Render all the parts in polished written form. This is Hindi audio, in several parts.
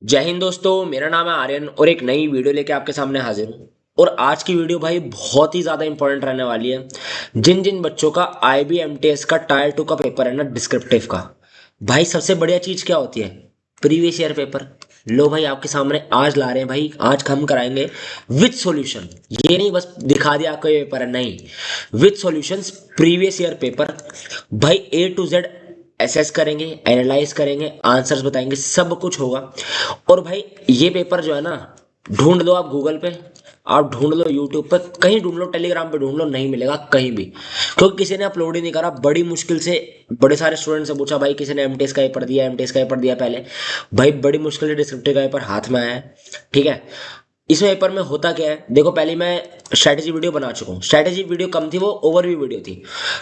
जय हिंद दोस्तों, मेरा नाम है आर्यन और एक नई वीडियो लेके आपके सामने हाजिर हूँ। और आज की वीडियो भाई बहुत ही ज़्यादा इंपॉर्टेंट रहने वाली है। जिन जिन बच्चों का IBMTS का टायर 2 का पेपर है ना, डिस्क्रिप्टिव का, भाई सबसे बढ़िया चीज़ क्या होती है? Previous year paper. लो भाई, आपके सामने आज ला रहे हैं भाई, आज हम कराएंगे विथ सॉल्यूशन। ये नहीं बस दिखा दिया आपका ये पेपर है, नहीं, with solutions previous year paper. भाई A to Z एसेस करेंगे, एनालाइज करेंगे, आंसर्स बताएंगे, सब कुछ होगा। और भाई ये पेपर जो है ना, ढूंढ लो आप गूगल पे, आप ढूंढ लो यूट्यूब पे, कहीं ढूंढ लो, टेलीग्राम पे ढूंढ लो, नहीं मिलेगा कहीं भी, क्योंकि किसी ने अपलोड ही नहीं करा। बड़ी मुश्किल से बड़े सारे स्टूडेंट से पूछा, भाई किसी ने एमटीएस का पेपर दिया, एमटीएस का पेपर दिया पहले, भाई बड़ी मुश्किल से डिस्क्रिप्टिव का पेपर हाथ में आया है। ठीक है, इसमें पेपर में होता क्या है, देखो पहले मैं स्ट्रैटेजी वीडियो बना चुका हूँ। स्ट्रैटेजी वीडियो कम थी, वो ओवरव्यू वीडियो थी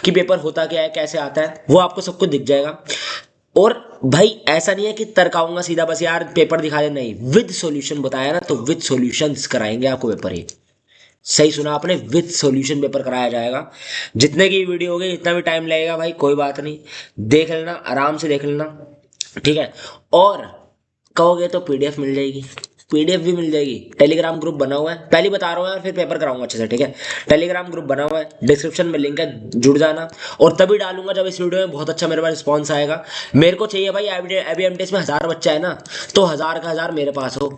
कि पेपर होता क्या है, कैसे आता है, वो आपको सब कुछ दिख जाएगा। और भाई ऐसा नहीं है कि तर्काऊंगा सीधा बस यार पेपर दिखा दे, नहीं, विद सॉल्यूशन बताया ना, तो विद सॉल्यूशंस कराएंगे आपको पेपर ये। सही सुना आपने, विद सॉल्यूशन पेपर कराया जाएगा। जितने की वीडियो होगी, जितना भी टाइम लगेगा भाई कोई बात नहीं, देख लेना, आराम से देख लेना। ठीक है। और कहोगे तो पीडीएफ मिल जाएगी, पीडीएफ भी मिल जाएगी। टेलीग्राम ग्रुप बना हुआ है, पहले ही बता रहा हूँ यार, फिर पेपर कराऊंगा अच्छे से। ठीक है, टेलीग्राम ग्रुप बना हुआ है, डिस्क्रिप्शन में लिंक है, जुड़ जाना। और तभी डालूंगा जब इस वीडियो में बहुत अच्छा मेरे पास रिस्पॉन्स आएगा। मेरे को चाहिए भाई, IBMTS में 1000 बच्चा है ना, तो 1000 का 1000 मेरे पास हो,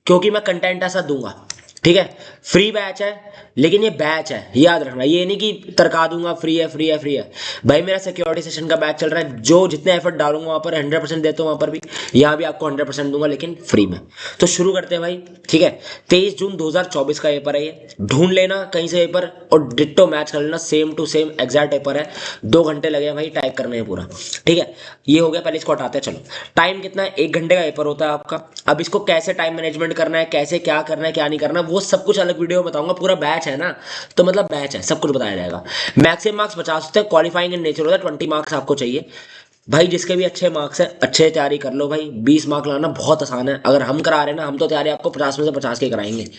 क्योंकि मैं कंटेंट ऐसा दूंगा। ठीक है, फ्री बैच है, लेकिन ये बैच है, याद रखना, ये नहीं कि तर्का दूंगा फ्री है फ्री है फ्री है। भाई मेरा सिक्योरिटी सेशन का बैच चल रहा है, जो जितने एफर्ट डालूंगा वहां पर 100% देता हूँ, वहां पर भी, यहाँ भी आपको 100% दूंगा, लेकिन फ्री में। तो शुरू करते हैं भाई। ठीक है, 23 जून 2024 का पेपर है ये, ढूंढ लेना कहीं से पेपर और डिट्टो मैच कर लेना, same to same exact paper है। 2 घंटे लगे हैं भाई टाइप करने में पूरा। ठीक है, ये हो गया, पहले इसको हटाते हैं। चलो, टाइम कितना है? 1 घंटे का पेपर होता है आपका। अब इसको कैसे टाइम मैनेजमेंट करना है, कैसे क्या करना है, क्या नहीं करना, वो सब कुछ अलग वीडियो में बताऊंगा। पूरा बैच है ना, तो मतलब बैच है, सब कुछ बताया जाएगा। मैक्सिमम मार्क्स 50 होते हैं, क्वालिफाइंग इन नेचर होता है, 20 मार्क्स आपको चाहिए। भाई जिसके भी अच्छे मार्क्स है, अच्छे तैयारी कर लो भाई, 20 मार्क लाना बहुत आसान है। अगर हम करा रहे हैं ना, हम तो तैयारी आपको 50 में से 50 के कराएंगे।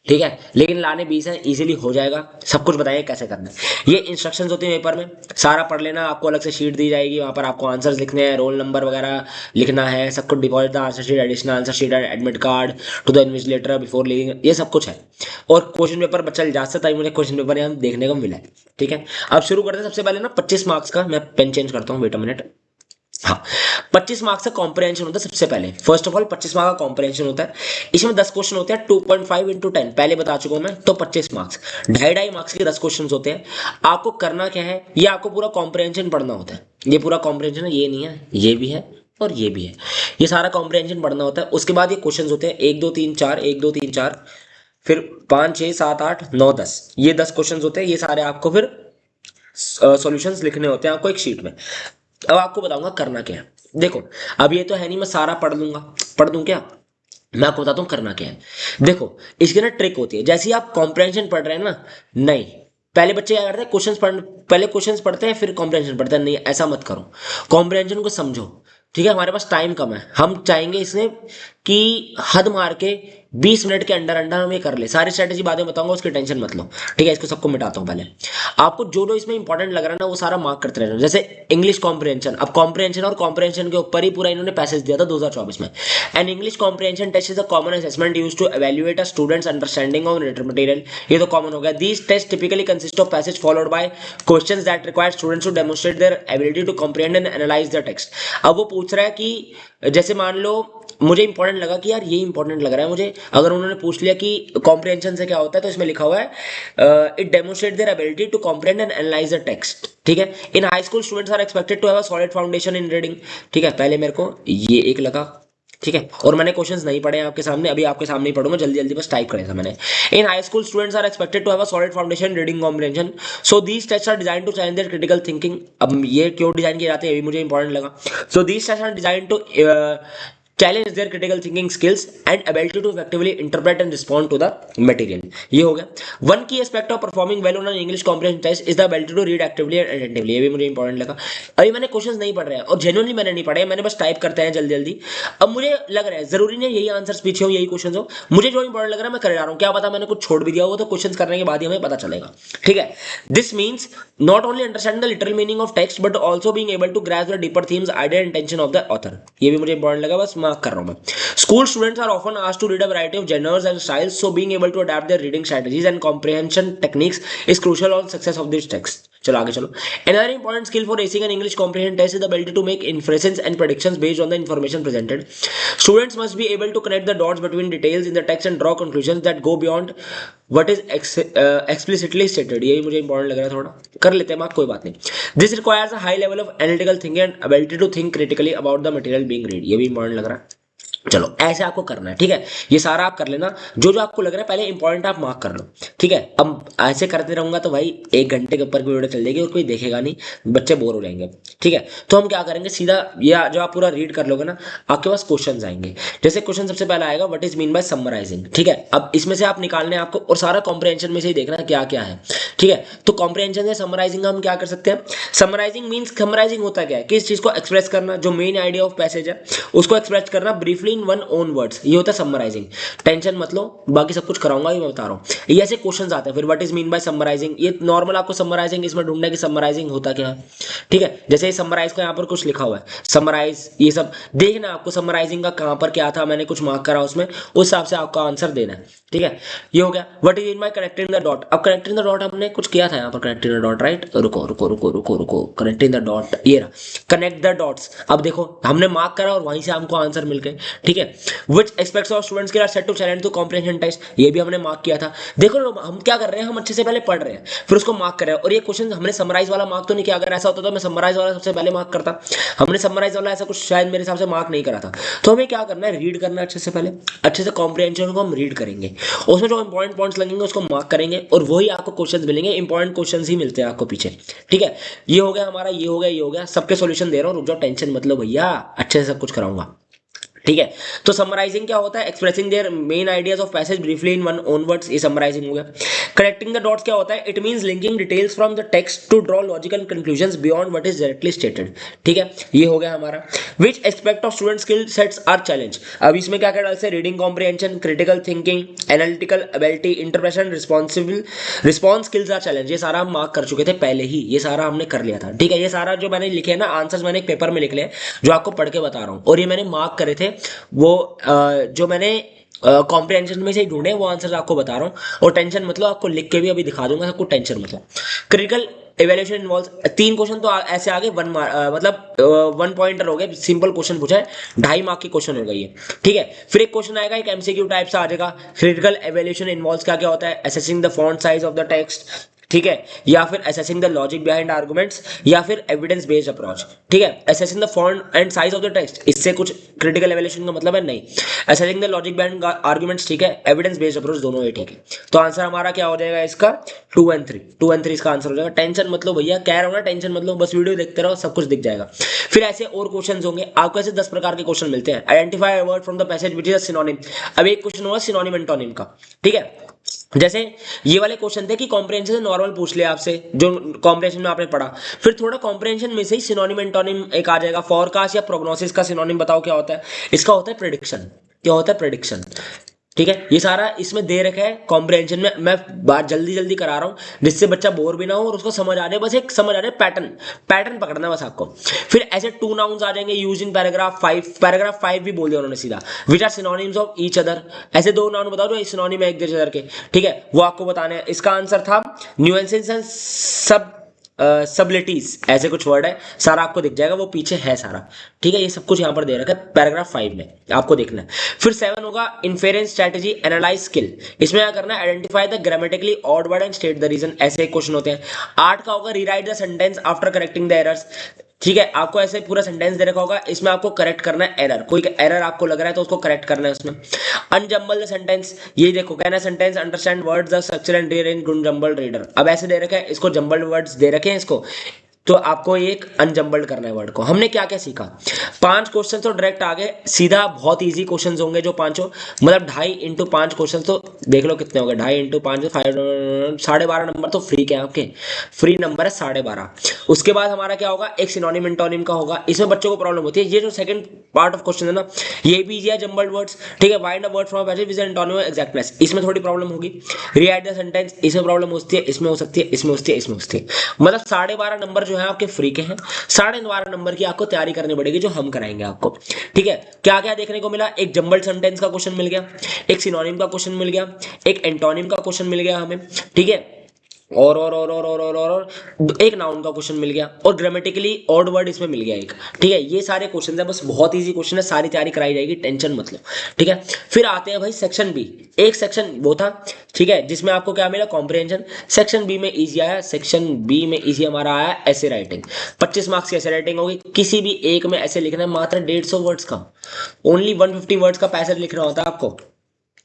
ठीक है, लेकिन लाने 20 है, इजीली हो जाएगा। सब कुछ बताइए कैसे करना है। ये इंस्ट्रक्शंस होती है पेपर में, सारा पढ़ लेना। आपको अलग से शीट दी जाएगी, वहां पर आपको आंसर्स लिखने हैं, रोल नंबर वगैरह लिखना है, सब कुछ, deposit the answer sheet, additional answer sheet, admit card to the invigilator before leaving, ये सब कुछ है। और क्वेश्चन पेपर बच्चा जा सकता है, मुझे क्वेश्चन पेपर यहाँ देखने को मिला है। ठीक है, अब शुरू करते हैं। सबसे पहले ना 25 मार्क्स का, मैं पेन चेंज करता हूँ, वेट अ मिनट। हाँ, 25 मार्क्स का कॉम्प्रहेंशन होता है। सबसे पहले फर्स्ट ऑफ ऑल 25 मार्क्स का कॉम्प्रहेंशन होता है। इसमें 10 क्वेश्चन होते हैं, 2.5 into 10, पहले बता चुका हूं मैं, तो 25 मार्क्स, ढाई ढाई मार्क्स के 10 क्वेश्चन होते हैं। आपको करना क्या है, ये आपको पूरा कॉम्प्रहेंशन पढ़ना होता है। ये पूरा कॉम्प्रहेंशन है, ये नहीं है, ये भी है और ये भी है। ये सारा कॉम्प्रहेंशन पढ़ना होता है। उसके बाद ये क्वेश्चन होते हैं 1 2 3 4, 1 2 3 4, फिर 5 6 7 8 9 10, ये 10 क्वेश्चन होते हैं। ये सारे आपको फिर सॉल्यूशंस लिखने होते हैं आपको एक शीट में। अब आपको बताऊंगा करना क्या है। देखो, अब ये तो है नहीं मैं सारा पढ़ लूंगा, पढ़ दूं क्या? मैं आपको बताता हूँ करना क्या है। देखो, इसकी ना ट्रिक होती है। जैसे ही आप कॉम्प्रहेंशन पढ़ रहे हैं ना, नहीं, पहले बच्चे क्या करते हैं, क्वेश्चंस पढ़, पहले क्वेश्चंस पढ़ते हैं फिर कॉम्प्रहेंशन पढ़ते हैं, नहीं ऐसा मत करो। कॉम्प्रहेंशन को समझो। ठीक है, हमारे पास टाइम कम है, हम चाहेंगे इसमें कि हद मार के 20 मिनट के अंडर अंडर हम ये कर ले। सारी स्ट्रेटेजी बाद में बताऊंगा, उसकी टेंशन मत लो। ठीक है, इसको सबको मिटाता हूँ पहले। आपको जो जो इसमें इंपॉर्टेंट लग रहा है ना, वो सारा मार्क करते रहना। जैसे इंग्लिश कॉम्प्रहेंशन, अब कॉम्प्रहेंशन और कॉम्प्रहेंशन के ऊपर ही पूरा इन्होंने पैसेज दिया था 2024 में। An English comprehension test is a common assessment used to evaluate a student's understanding of written material. ये तो कॉमन हो गया। These test typically consist of passage followed by questions that require students to demonstrate their ability to comprehend and analyse the text. अब वो पूछ रहा है कि जैसे मान लो मुझे इंपॉर्टेंट लगा कि यार ये इंपॉर्टेंट लग रहा है मुझे, अगर उन्होंने पूछ लिया कि कॉम्प्रिहेंशन से क्या होता है, तो इसमें लिखा हुआ है it demonstrate their ability to comprehend and analyse the text. ठीक है, in high school students are expected to have a solid foundation in reading. ठीक है, पहले मेरे को ये एक लगा। ठीक है, और मैंने क्वेश्चंस नहीं पढ़े आपके सामने, अभी आपके सामने ही पढ़ूंगा, जल्दी जल्दी बस टाइप करें था मैंने। In high school students are expected to have a solid foundation reading comprehension, so these test are design to challenge their critical thinking. अब ये क्यों डिजाइन किए जाते हैं, ये भी मुझे इंपॉर्टेंट लगा। So these test are design to challenge their critical thinking skills and ability to effectively interpret and respond to the material. ये हो गया। One key aspect of performing well on an English comprehension test is the ability to read actively and attentively. ये भी मुझे इंपॉर्टेंट लगा। अभी मैंने क्वेश्चंस नहीं पढ़ रहे हैं, और जेन्युइनली मैंने नहीं पढ़े, मैंने बस टाइप करते हैं जल्दी जल्दी। अब मुझे लग रहा है जरूरी नहीं यही आंसर्स पीछे हो, यही क्वेश्चन हो, मुझे जो इंपॉर्टेंट लग रहा है मैं कर जा रहा हूँ। क्या पता मैंने कुछ छोड़ भी दिया होगा, तो क्वेश्चन करने के बाद ही हमें पता चलेगा। ठीक है, this means not only understanding the literal meaning of text but also being able to grasp the deeper themes, idea and intention of the author. ये भी मुझे इंपॉर्टेंट लगा, बस मार्क कर रहा हूं मैं। School students are often asked to read a variety of genres and styles, so being able to adapt their reading strategies and comprehension techniques is crucial on success of this text. चलो आगे चलो। Another important skill for acing an English comprehension test is the ability to make inferences and predictions based on the information presented. Students must be able to connect the dots between details in the text and draw conclusions that go beyond what is explicitly stated. यही मुझे इंपॉर्टेंट लग रहा है, थोड़ा कर लेते हैं मार्क, कोई बात नहीं। This requires a high level of analytical thinking and ability to think critically about the material being read. ये भी इंपॉर्टेंट लग रहा है। चलो ऐसे आपको करना है, ठीक है, ये सारा आप कर लेना, जो जो आपको लग रहा है पहले इंपॉर्टेंट आप मार्क कर लो, ठीक है। अब ऐसे करते रहूंगा तो भाई 1 घंटे के ऊपर की वीडियो चल जाएगी और कोई देखेगा नहीं, बच्चे बोर हो जाएंगे, ठीक है। तो हम क्या करेंगे, सीधा या जो आप पूरा रीड कर लोगे ना, आपके पास क्वेश्चन आएंगे। जैसे क्वेश्चन सबसे पहला आएगा, what is mean by summarising, ठीक है। अब इसमें से आप निकालने आपको, और सारा कॉम्प्रिहेंशन में से ही देखना क्या क्या है, ठीक है। तो कॉम्प्रिहेंशन से समराइजिंग हम क्या कर सकते हैं, समराइजिंग मीन्स, समराइजिंग होता क्या है कि इस चीज को एक्सप्रेस करना, जो मेन आइडिया ऑफ पैसेज है उसको एक्सप्रेस करना briefly in one own words, ये होता है समराइजिंग। टेंशन मत लो, बाकी सब कुछ कराऊंगा, ये मैं बता रहा हूँ। ये ऐसे क्वेश्चंस आते हैं। फिर what is mean by summarising, ये नॉर्मल आपको समराइजिंग इसमें ढूंढना है कि समराइजिंग होता क्या है, ठीक है। जैसे समराइज का यहाँ पर कुछ लिखा हुआ है, समराइज, ये सब देखना आपको, समराइजिंग का कहाँ पर क्या था, मैंने कुछ मार्क करा उसमें, उस हिसाब से आपका आंसर देना है, ठीक है। ये हो गया what is mean bye connecting the dot. अब कनेक्टिंग द डॉट हमने कुछ किया था यहाँ पर, कनेक्टिंग द डॉट, राइट, रुको रुको रुको रुको रुको, कनेक्टिंग द डॉट, ये रहा, कनेक्ट द डॉट्स। अब देखो हमने मार्क करा और वहीं से हमको आंसर मिल गए, ठीक है। व्हिच एस्पेक्ट्स ऑफ स्टूडेंट्स के are set to challenge to comprehension test, ये भी हमने मार्क किया था। देखो हम क्या कर रहे हैं, हम अच्छे से पहले पढ़ रहे हैं फिर उसको मार्क कर रहे हैं। और ये क्वेश्चन हमने समराइज वाला मार्क तो नहीं किया, अगर ऐसा होता तो मैं समराइज वाला सबसे पहले मार्क करता, हमने समराइज वाला ऐसा कुछ शायद मेरे हिसाब से मार्क नहीं करा था। तो हमें क्या करना है, रीड करना है अच्छे से, पहले अच्छे से कॉम्प्रिहेंशन को हम रीड करेंगे, उसमें जो इंपॉर्टेंट पॉइंट्स लगेंगे उसको मार्क करेंगे, और वही आपको क्वेश्चन मिलेंगे, इंपॉर्टेंट क्वेश्चन ही मिलते हैं आपको पीछे, ठीक है। ये हो गया हमारा, ये हो गया, ये हो गया, सबके सॉल्यूशन दे रहा हूँ, रुक जाओ, टेंशन मत लो भैया, अच्छे से सब कुछ कराऊंगा, ठीक है। तो समराइजिंग क्या होता है, expressing their main ideas of passage briefly in one own words, ये समराइजिंग हो गया। कनेक्टिंग द डॉट्स क्या होता है, it means linking details from the text to draw logical conclusions beyond what is directly stated, ठीक है। ये हो गया हमारा। Which aspect of student skill sets are challenge, अब इसमें क्या क्या डाल से, reading comprehension, critical thinking, analytical ability, interpretation, response skills are challenge. ये सारा हम मार्क कर चुके थे पहले ही, ये सारा हमने कर लिया था, ठीक है। ये सारा जो मैंने लिखे ना आंसर्स, मैंने एक पेपर में लिख लिया जो आपको पढ़ के बता रहा हूँ, और ये मैंने मार्क करे थे, वो जो मैंने कॉम्प्रिहेंशन में से ही ढूंढे वो आंसर आपको बता रहा हूँ। और टेंशन मतलब आपको लिख के भी अभी दिखा दूंगा, सबको टेंशन मतलब। क्रिटिकल इवैल्यूएशन इन्वॉल्व्स, 3 क्वेश्चन तो ऐसे आ गए, मतलब 1 पॉइंटर हो गए, सिंपल क्वेश्चन पूछा है, 2.5 मार्क की क्वेश्चन हो गई है, ठीक है। फिर एक क्वेश्चन आएगा, एक एमसीक्यू टाइप से आ जाएगा, क्रिटिकल इवैल्यूएशन इन्वॉल्व्स क्या क्या होता है, assessing the font size of the text, ठीक है, या फिर assessing the logic behind arguments, या फिर एविडेंस बेस्ड अप्रोच, ठीक है। Assessing the font and size of the text, इससे कुछ क्रिटिकल इवैल्यूएशन का मतलब है नहीं। Assessing the logic behind arguments, ठीक है, एविडेंस बेस्ड अप्रोच, दोनों ही ठीक है। तो आंसर हमारा क्या हो जाएगा इसका, 2 और 3, 2 और 3 इसका आंसर हो जाएगा। टेंशन मतलब भैया, कह रहा हूं ना, टेंशन मतलब, बस वीडियो देखते रहो, सब कुछ दिख जाएगा। फिर ऐसे और क्वेश्चन होंगे आपको, ऐसे 10 प्रकार के क्वेश्चन मिलते हैं। Identify a word from the passage which is a synonym, अब एक क्वेश्चन होगा सिनोनिम एंटोनिम का, ठीक है। जैसे ये वाले क्वेश्चन थे कि कॉम्प्रिहेंशन से नॉर्मल पूछ लिया आपसे, जो कॉम्प्रिहेंशन में आपने पढ़ा, फिर थोड़ा कॉम्प्रिहेंशन में से ही सिनोनिम एंटोनिम एक आ जाएगा। फोरकास्ट या प्रोग्नोसिस का सिनोनिम बताओ क्या होता है, इसका होता है प्रेडिक्शन, क्या होता है प्रेडिक्शन, ठीक है। ये सारा इसमें दे रखा है कॉम्प्रिहेंशन में, मैं बात जल्दी जल्दी करा रहा हूँ जिससे बच्चा बोर भी ना हो और उसको समझ आ जाए, बस एक समझ आ जाए, पैटर्न पकड़ना बस आपको। फिर ऐसे 2 नाउन्स आ जाएंगे यूज इन पैराग्राफ 5 भी बोल दिया उन्होंने सीधा, which are synonyms of each other, ऐसे 2 नाउन बताओ जो सिनोनिम है एक दूसरे अदर के, ठीक है, वो आपको बताने हैं। इसका आंसर था न्यूएंसेस एंड सबलिटीज, ऐसे कुछ वर्ड है, सारा आपको दिख जाएगा, वो पीछे है सारा, ठीक है। ये सब कुछ यहाँ पर दे रखा है पैराग्राफ 5 में, आपको देखना है। फिर 7 होगा इन्फेरेंस स्ट्रेटजी एनालाइज स्किल, इसमें क्या करना है, identify the grammatically odd word and state the reason, ऐसे क्वेश्चन होते हैं। 8 का होगा rewrite the sentence after correcting the errors, ठीक है। आपको ऐसे पूरा सेंटेंस दे रखा होगा, इसमें आपको करेक्ट करना है एरर, कोई एरर आपको लग रहा है तो उसको करेक्ट करना है उसमें। अनजम्बल द सेंटेंस, ये देखो कहना sentence understand words the structure and rearrange jumbled reader, अब ऐसे दे रखा है, इसको जम्बल्ड वर्ड्स दे रखे हैं इसको, तो आपको एक अनजम्बल्ड करना है वर्ड को। हमने क्या क्या सीखा, 5 क्वेश्चन तो डायरेक्ट आ गए सीधा, बहुत इजी क्वेश्चंस होंगे जो पांचों, मतलब 2.5 × 5 क्वेश्चन, तो देख लो कितने हो गए, 2.5 × 5 12.5 नंबर तो फ्री क्या है आपके, फ्री नंबर है 12.5। उसके बाद हमारा क्या होगा, एक सिनोनिम एंटोनिम का होगा, इसमें बच्चों को प्रॉब्लम होती है, ये जो सेकंड पार्ट ऑफ क्वेश्चन है ना, ये भी इजी है, जम्बल्ड वर्ड्स, ठीक है। Find a word from a passage with antonym exactness, इसमें थोड़ी प्रॉब्लम होगी। रीराइट द सेंटेंस, इसमें प्रॉब्लम होती है, इसमें हो सकती है, इसमें होती है, इसमें होती है, मतलब 12.5 नंबर जो जो है आपके फ्री के हैं। 12.5 नंबर की आपको तैयारी करनी पड़ेगी जो हम कराएंगे आपको। ठीक है, क्या क्या देखने को मिला, एक जंबल सेंटेंस का क्वेश्चन मिल गया, एक सिनोनिम का क्वेश्चन मिल गया, एक एंटोनिम का क्वेश्चन मिल गया हमें। ठीक है, और एक नाउन का क्वेश्चन मिल गया, और ग्रामेटिकली ऑड वर्ड इसमें मिल गया एक। ठीक है, ये सारे क्वेश्चन है, बस बहुत इजी क्वेश्चन है, सारी तैयारी कराई जाएगी, टेंशन मत लो। ठीक है, फिर आते हैं भाई सेक्शन बी। एक सेक्शन वो था, ठीक है, जिसमें आपको क्या मिला, कॉम्प्रिहेंशन। सेक्शन बी में इजी आया, सेक्शन बी में इजी हमारा आया ऐसे राइटिंग। 25 मार्क्स की ऐसे राइटिंग होगी, किसी भी एक में ऐसे लिखना है, मात्र 150 वर्ड्स का, ओनली 150 वर्ड्स का पैसेज लिखना होता है आपको।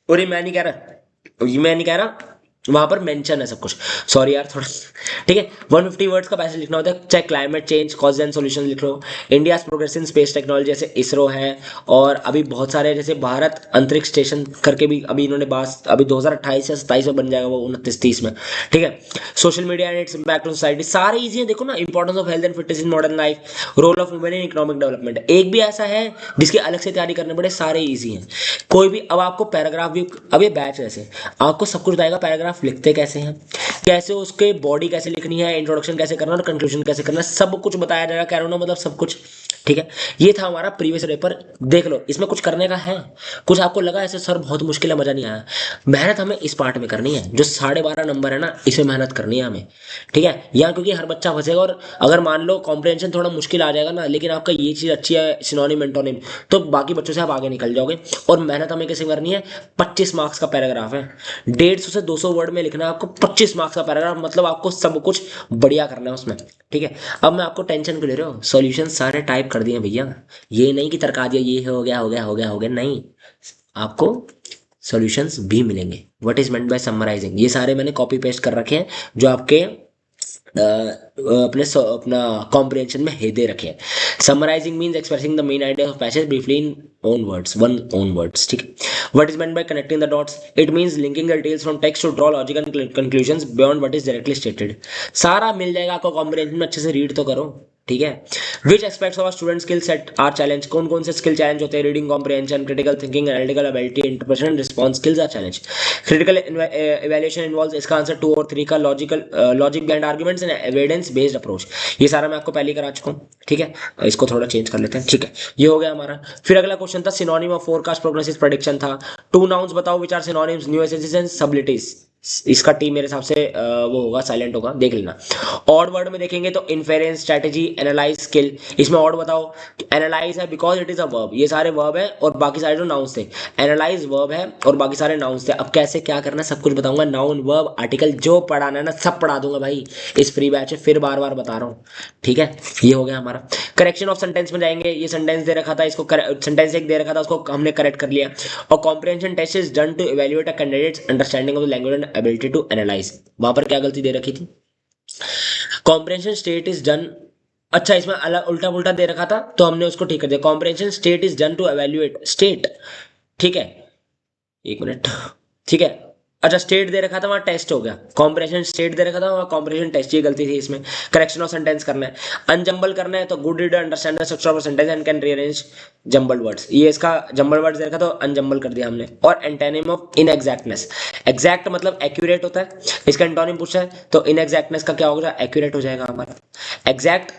और ये मैं नहीं कह रहा, ये मैं नहीं कह रहा, वहां पर मेंशन है सब कुछ, सॉरी यार थोड़ा। ठीक है, 150 वर्ड्स का पैसेज लिखना होता है, चाहे climate change cause and solution लिख लो, India progress in space technology जैसे इसरो है, और अभी बहुत सारे जैसे भारत अंतरिक्ष स्टेशन करके भी अभी इन्होंने बात, अभी 2028 या 27 में बन जाएगा वो, 29-30 में। ठीक है, social media and its impact on society, सारे इजी है, देखो ना, importance of health and fitness in modern life, role of women in economic development, एक भी ऐसा है जिसकी अलग से तैयारी करने पड़े, सारे इजी हैं। कोई भी, अब आपको पैराग्राफ भी, अब ये बैच जैसे आपको सब कुछ बताएगा, पैराग्राफ लिखते कैसे हैं, कैसे उसके बॉडी कैसे लिखनी है, इंट्रोडक्शन कैसे करना और कंक्लूजन कैसे करना, सब कुछ बताया जाएगा, कह रहा हूं ना, मतलब सब कुछ। ठीक है, ये था हमारा प्रीवियस पेपर, देख लो, इसमें कुछ करने का है, कुछ आपको लगा ऐसे सर बहुत मुश्किल है, मजा नहीं आया, मेहनत हमें इस पार्ट में करनी है, जो 12.5 नंबर है ना, इसमें मेहनत करनी है हमें। ठीक है, यहाँ क्योंकि हर बच्चा फंसेगा, और अगर मान लो कॉम्प्रिहेंशन थोड़ा मुश्किल आ जाएगा ना, लेकिन आपका ये चीज अच्छी है, सिनोनिम एंटोनिम, तो बाकी बच्चों से आप आगे निकल जाओगे। और मेहनत हमें कैसे करनी है, 25 मार्क्स का पैराग्राफ है, 150 से 200 वर्ड में लिखना है आपको, 25 मार्क्स का पैराग्राफ, मतलब आपको सब कुछ बढ़िया करना है उसमें। ठीक है, अब मैं आपको टेंशन क्यों ले रहे हो, सॉल्यूशन सारे टाइप कर दिए भैया, ये नहीं कि तरका दिया, ये हो गया हो गया हो गया हो गया, नहीं, आपको सॉल्यूशंस भी मिलेंगे। What is meant by summarising, ये सारे मैंने कॉपी पेस्ट कर रखे हैं, जो आपके अपना कॉम्प्रिहेंशन में दे रखे हैं। Summarising means expressing the main idea of passage briefly in own words, one own words. ठीक है, what is meant by connecting the dots, it means linking the details from text to draw logical conclusions beyond what is directly stated. सारा मिल जाएगा आपको कॉम्प्रिहेंशन में, अच्छे से रीड तो करो। ठीक है, which aspects of student skill set are challenge, कौन कौन से स्किल चैलेंज होते हैं, reading comprehension, critical thinking, analytical ability, interpretation response skills are challenge. Critical evaluation involves, इसका आंसर 2 और 3 का, logical logic behind arguments and evidence based approach, ये सारा मैं आपको पहले ही करा चुका हूँ। ठीक है, इसको थोड़ा चेंज कर लेते हैं। ठीक है, ये हो गया हमारा। फिर अगला क्वेश्चन था synonym of forecast prognosis prediction था, 2 नाउन्स बताओ विच आर सिनोनिम्स, न्यूएसेंसिस एंड सब्लिटीज। इसका टी मेरे हिसाब से वो होगा, साइलेंट होगा, देख लेना। ऑड वर्ड में देखेंगे तो इन्फेरेंस, स्ट्रेटेजी, एनालाइज, स्किल, इसमें ऑड बताओ। एनालाइज है because it is a verb, ये सारे वर्ब है और बाकी सारे जो नाउन्स थे, एनालाइज वर्ब है और बाकी सारे नाउन्स थे। अब कैसे क्या करना है सब कुछ बताऊंगा, नाउन वर्ब आर्टिकल जो पढ़ाना है ना सब पढ़ा दूंगा भाई, इस फ्री बैच में फिर बार बार बता रहा हूँ। ठीक है, ये हो गया हमारा। करेक्शन ऑफ सेंटेंस में जाएंगे, ये सेंटेंस दे रखा था, इसको सेंटेंस एक दे रखा था, उसको हमने करेक्ट कर लिया। और comprehension test is done to evaluate a candidate's understanding of the language and ability to analyse, वहां पर क्या गलती दे रखी थी, कॉम्प्रिहेंशन स्टेट इज डन, अच्छा इसमें अलग उल्टा पुल्टा दे रखा था तो हमने उसको ठीक कर दिया। Comprehension state is done to evaluate state, ठीक है, एक मिनट, ठीक है, अच्छा स्टेट दे रखा था वहां टेस्ट हो गया, कॉम्प्रिहेंशन स्टेट दे रखा था वहां कॉम्प्रिहेंशन टेस्ट, ये गलती थी इसमें। करेक्शन ऑफ सेंटेंस करना है, अनजम्बल करना है तो good reader understand the structure of sentence and can rearrange jumbled words, ये इसका जम्बल वर्ड्स दे रखा तो अनजम्बल कर दिया हमने। और एंटोनिम ऑफ इनएग्जैक्टनेस, एग्जैक्ट मतलब एक्यूरेट होता है, इसका एंटोनिम पूछा है तो इनएग्जैक्टनेस का क्या होगा, एक्यूरेट हो जाएगा हमारा। एग्जैक्ट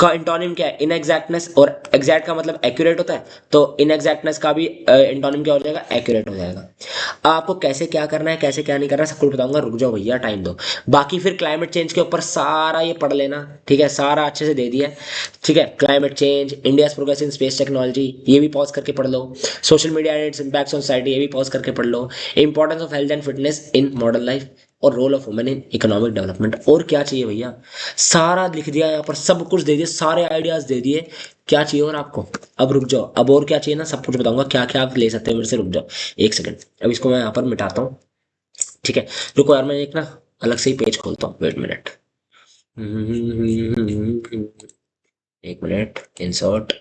का एंटोनिम क्या है, इनएग्जैक्टनेस, और एग्जैक्ट का मतलब एक्यूरेट होता है तो इनएग्जैक्टनेस का भी एंटोनिम क्या हो जाएगा, एक्यूरेट हो जाएगा। आपको कैसे क्या करना है कैसे क्या नहीं करना है सब कुछ बताऊंगा, रुक जाओ भैया टाइम दो। बाकी फिर क्लाइमेट चेंज के ऊपर सारा ये पढ़ लेना, ठीक है, सारा अच्छे से दे दिया है। ठीक है, climate change, India progress in space technology, ये भी पॉज करके पढ़ लो। Social media and its impacts on society, ये भी पॉज करके पढ़ लो। Importance of health and fitness in modern life, और role of women in economic development. और क्या चाहिए भैया, सारा लिख दिया यहाँ पर, सब कुछ दे दिया, सारे आइडियाज दे दिए, क्या चाहिए और आपको। अब रुक जाओ, अब और क्या चाहिए ना सब कुछ बताऊंगा, क्या क्या आप ले सकते हो मेरे से, रुक जाओ एक सेकंड, अब इसको मैं यहाँ पर मिटाता हूँ। ठीक है, रुको यार मैं एक ना अलग से ही पेज खोलता हूँ, वेट मिनट, एक minute, insert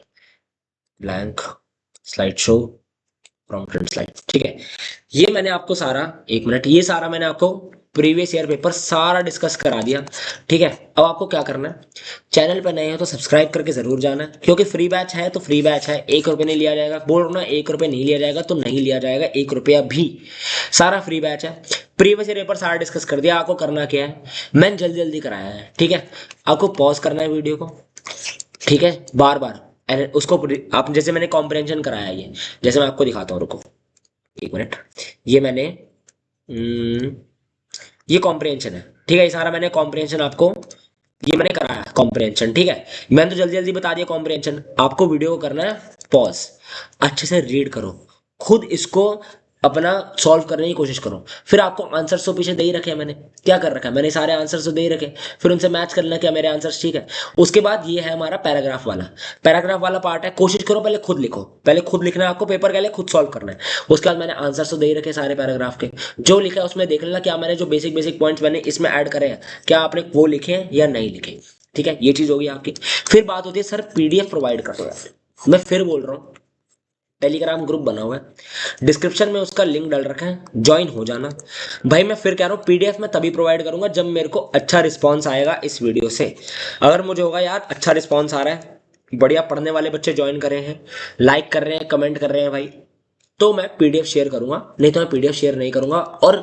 blank slide show from print slide. ठीक है, ये मैंने आपको सारा, एक मिनट, ये सारा मैंने आपको प्रीवियस ईयर पेपर सारा डिस्कस करा दिया। ठीक है, अब आपको क्या करना है, चैनल पर नए हो तो सब्सक्राइब करके जरूर जाना, क्योंकि फ्री बैच है तो फ्री बैच है, 1 रुपये नहीं लिया जाएगा। बोल रहा हूं ना, 1 रुपये नहीं लिया जाएगा तो नहीं लिया जाएगा, 1 रुपया भी। सारा फ्री बैच है, प्रीवियस ईयर पेपर सारा डिस्कस कर दिया। आपको करना क्या है, मैंने जल्दी जल्दी कराया है। ठीक है, आपको पॉज करना है वीडियो को। ठीक है, बार बार उसको आप, जैसे मैंने कॉम्प्रहेंशन कराया है ये, जैसे मैं आपको दिखाता हूँ, रुको 1 मिनट। ये मैंने ये कॉम्प्रहेंशन है। ठीक है, ये सारा मैंने कॉम्प्रहेंशन आपको, ये मैंने कराया कॉम्प्रहेंशन। ठीक है, मैंने तो जल्दी जल्दी बता दिया कॉम्प्रहेंशन। आपको वीडियो को करना है पॉज, अच्छे से रीड करो, खुद इसको अपना सॉल्व करने की कोशिश करो। फिर आपको आंसर्स तो पीछे दे ही रखे हैं, मैंने क्या कर रखा है, मैंने सारे आंसर्स तो दे ही रखे, फिर उनसे मैच कर लेना क्या मेरे आंसर्स। ठीक है, उसके बाद ये है हमारा पैराग्राफ वाला पार्ट है। कोशिश करो पहले खुद लिखो, पहले खुद लिखना है आपको, पेपर के लिए खुद सॉल्व करना है। उसके बाद मैंने आंसर्स तो दे ही रखे सारे पैराग्राफ के, जो लिखा है उसमें देख लेना क्या मैंने जो बेसिक बेसिक पॉइंट्स मैंने इसमें ऐड करे हैं, क्या आपने वो लिखे हैं या नहीं लिखे। ठीक है, ये चीज होगी आपकी। फिर बात होती है सर पीडीएफ प्रोवाइड कर दो। मैं फिर बोल रहा हूँ, टेलीग्राम ग्रुप बना हुआ है, डिस्क्रिप्शन में उसका लिंक डाल रखा है, ज्वाइन हो जाना। भाई मैं फिर कह रहा हूँ, पीडीएफ मैं तभी प्रोवाइड करूंगा जब मेरे को अच्छा रिस्पांस आएगा इस वीडियो से। अगर मुझे होगा यार अच्छा रिस्पांस आ रहा है, बढ़िया पढ़ने वाले बच्चे ज्वाइन कर रहे हैं, लाइक कर रहे हैं, कमेंट कर रहे हैं भाई, तो मैं पीडीएफ शेयर करूंगा, नहीं तो मैं पीडीएफ शेयर नहीं करूंगा। और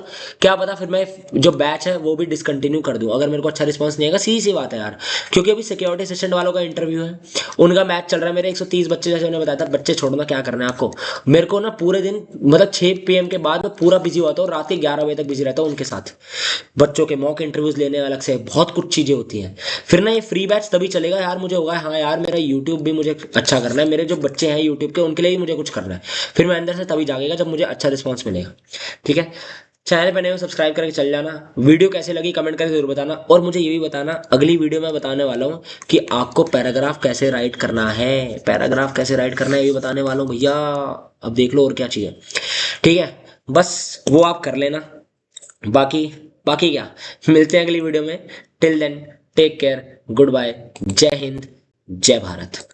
क्या पता फिर मैं जो बैच है वो भी डिसकंटिन्यू कर दूं अगर मेरे को अच्छा रिस्पांस नहीं आएगा। सीधी सी बात है यार, क्योंकि अभी सिक्योरिटी असिस्टेंट वालों का इंटरव्यू है, उनका मैच चल रहा है। मेरे 130 बच्चे, जैसे मैंने बताया था, बच्चे छोड़ना क्या करना है आपको। मेरे को ना पूरे दिन मतलब 6 PM के बाद मैं पूरा बिजी होता हूँ, रात के 11 बजे तक बिजी रहता हूँ उनके साथ। बच्चों के मॉक इंटरव्यूज लेने अलग से बहुत कुछ चीजें होती हैं। फिर ना ये फ्री बैच तभी चलेगा यार, मुझे होगा हाँ यार मेरा यूट्यूब भी मुझे अच्छा करना है, मेरे जो बच्चे हैं यूट्यूब के उनके लिए भी मुझे कुछ करना है। फिर मैं अंदर से तभी जागेगा जब मुझे अच्छा रिस्पॉन्स मिलेगा। ठीक है, चैनल पर नए हो सब्सक्राइब करके चल जाना। वीडियो कैसे लगी कमेंट करके जरूर बताना, और मुझे ये भी बताना अगली वीडियो में बताने वाला हूँ कि आपको पैराग्राफ कैसे राइट करना है, पैराग्राफ कैसे राइट करना है ये भी बताने वाला हूँ भैया। अब देख लो और क्या चाहिए। ठीक है, बस वो आप कर लेना। बाकी बाकी क्या, मिलते हैं अगली वीडियो में। Till then take care, goodbye, जय हिंद, जय भारत।